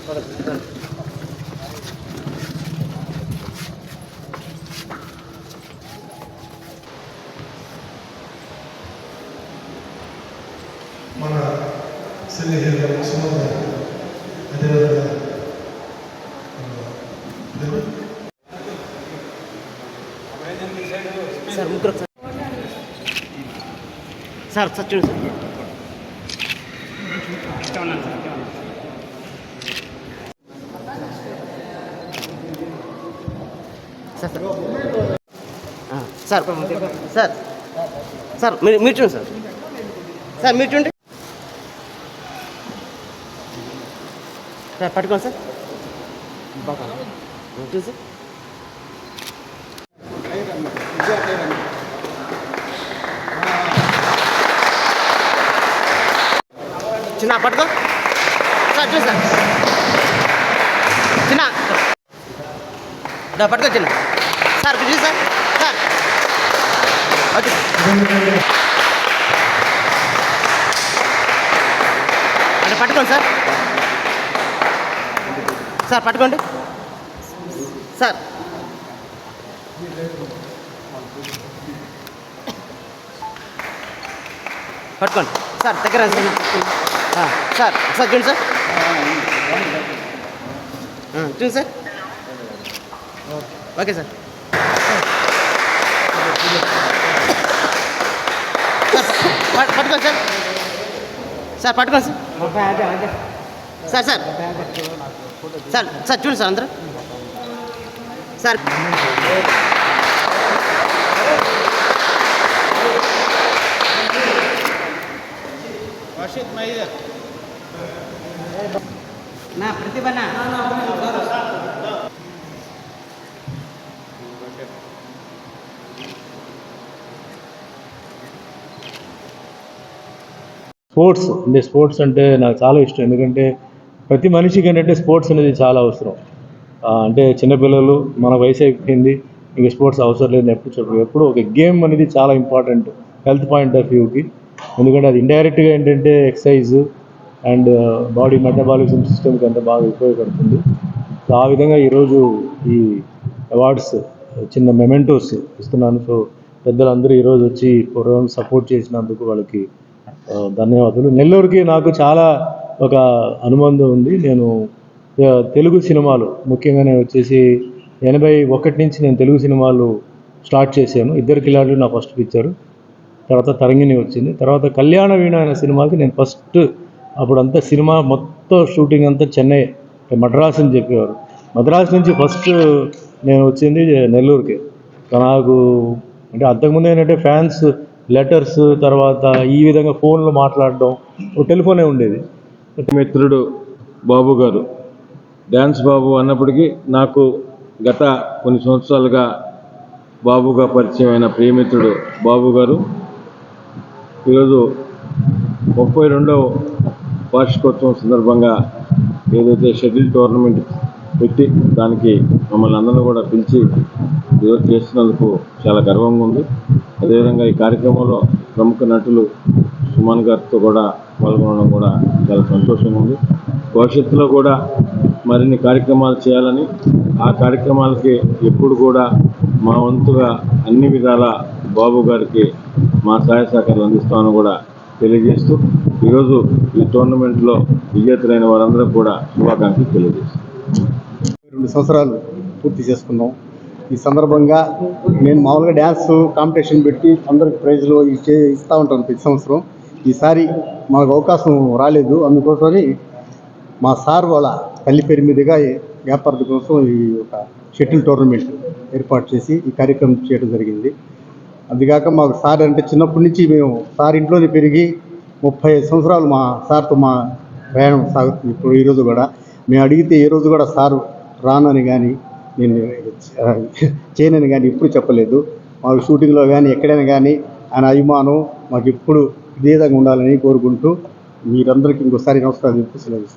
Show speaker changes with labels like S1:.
S1: మన సినీ సుమన్ అదేవిధంగా
S2: సార్ ముగ్గురు సార్ సార్ చూడండి సార్ సార్ సార్ సార్ మీరు చూడండి సార్ సార్ మీరు చూడండి సార్ పట్టుకోండి సార్ చూసి చిన్న పట్టుకో సార్ చూసి సార్ చిన్న పట్టుకో చిన్న సార్ చూసి సార్ సార్ ఓకే అంటే పట్టుకోండి సార్ సార్ పట్టుకోండి సార్ పట్టుకోండి సార్ దగ్గర సార్ సార్ చూడండి సార్ చూడండి సార్ ఓకే సార్ పట్టుకోండి సార్ సార్ పట్టుకోండి సార్ సార్ సార్ సార్ చూడండి సార్ అందరూ సార్ నా ప్రతిభన
S3: స్పోర్ట్స్ అంటే నాకు చాలా ఇష్టం. ఎందుకంటే ప్రతి మనిషికి ఏంటంటే స్పోర్ట్స్ అనేది చాలా అవసరం. అంటే చిన్నపిల్లలు మన వయసు అయిపోయింది, ఇంక స్పోర్ట్స్ అవసరం లేదని ఎప్పుడు చెప్పరు. ఎప్పుడు ఒక గేమ్ అనేది చాలా ఇంపార్టెంట్ హెల్త్ పాయింట్ ఆఫ్ వ్యూకి. ఎందుకంటే అది ఇండైరెక్ట్గా ఏంటంటే ఎక్సర్సైజ్ అండ్ బాడీ మెటబాలిజం సిస్టమ్కి అంత బాగా ఉపయోగపడుతుంది. సో ఆ విధంగా ఈరోజు ఈ అవార్డ్స్ చిన్న మెమెంటోస్ ఇస్తున్నాను. సో పెద్దలందరూ ఈరోజు వచ్చి ప్రోగ్రామ్ సపోర్ట్ చేసినందుకు వాళ్ళకి ధన్యవాదాలు. నెల్లూరుకి నాకు చాలా ఒక అనుబంధం ఉంది. నేను తెలుగు సినిమాలు ముఖ్యంగా నేను వచ్చేసి 81 నుంచి నేను తెలుగు సినిమాలు స్టార్ట్ చేశాను. ఇద్దరు కిలాడులు నా ఫస్ట్ పిక్చరు, తర్వాత తరంగిణి వచ్చింది, తర్వాత కళ్యాణ వీణ అనే సినిమాకి నేను ఫస్ట్ అప్పుడంతా సినిమా మొత్తం షూటింగ్ అంతా చెన్నై మద్రాస్ అని చెప్పేవారు. మద్రాస్ నుంచి ఫస్ట్ నేను వచ్చింది నెల్లూరుకి. నాకు అంటే అంతకుముందు ఏంటంటే ఫ్యాన్స్ లెటర్స్, తర్వాత ఈ విధంగా ఫోన్లో మాట్లాడడం, టెలిఫోనే ఉండేది.
S4: మిత్రుడు బాబు గారు, డ్యాన్స్ బాబు అన్నప్పటికీ నాకు గత కొన్ని సంవత్సరాలుగా బాబుగా పరిచయం అయిన ప్రియమిత్రుడు బాబు గారు ఈరోజు 32వ వార్షికోత్సవం సందర్భంగా ఏదైతే షటిల్ టోర్నమెంట్ పెట్టి దానికి మమ్మల్ని అందరూ కూడా పిలిచి ఈరోజు చేస్తున్నందుకు చాలా గర్వంగా ఉంది. అదేవిధంగా ఈ కార్యక్రమంలో ప్రముఖ నటులు సుమన్ గారితో కూడా పాల్గొనడం కూడా చాలా సంతోషంగా ఉంది. భవిష్యత్తులో కూడా మరిన్ని కార్యక్రమాలు చేయాలని, ఆ కార్యక్రమాలకి ఎప్పుడు కూడా మా వంతుగా అన్ని విధాల బాబు గారికి మా సహాయ సహకారాలు అందిస్తామని కూడా తెలియజేస్తూ ఈరోజు ఈ టోర్నమెంట్లో విజేతలైన వారందరూ కూడా శుభాకాంక్షలు తెలియజేస్తాం.
S5: 2 సంవత్సరాలు పూర్తి చేసుకున్నాం. ఈ సందర్భంగా నేను మామూలుగా డ్యాన్స్ కాంపిటీషన్ పెట్టి అందరికి ప్రైజ్లు ఇస్తూ ఉంటాను ప్రతి సంవత్సరం. ఈసారి మాకు అవకాశం రాలేదు. అందుకోసమని మా సార్ వాళ్ళ తల్లి పేరు మీదుగా వ్యాపారం కోసం ఈ ఒక షటిల్ టోర్నమెంట్ ఏర్పాటు చేసి ఈ కార్యక్రమం చేయడం జరిగింది. అందుకాక మాకు సార్ అంటే చిన్నప్పటి నుంచి మేము సార్ ఇంట్లోనే పెరిగి 35 సంవత్సరాలు మా సార్తో మా ప్రయాణం సాగుతుంది. ఇప్పుడు ఈరోజు కూడా మేము అడిగితే ఏ రోజు కూడా సారు రానని కానీ నేను చేయనని కానీ ఎప్పుడు చెప్పలేదు. మాకు షూటింగ్లో కానీ ఎక్కడైనా కానీ ఆయన అభిమానం మాకు ఎప్పుడు ఇదే విధంగా ఉండాలని కోరుకుంటూ మీరందరికీ ఇంకోసారి నమస్కారం చెప్పి సెలవు.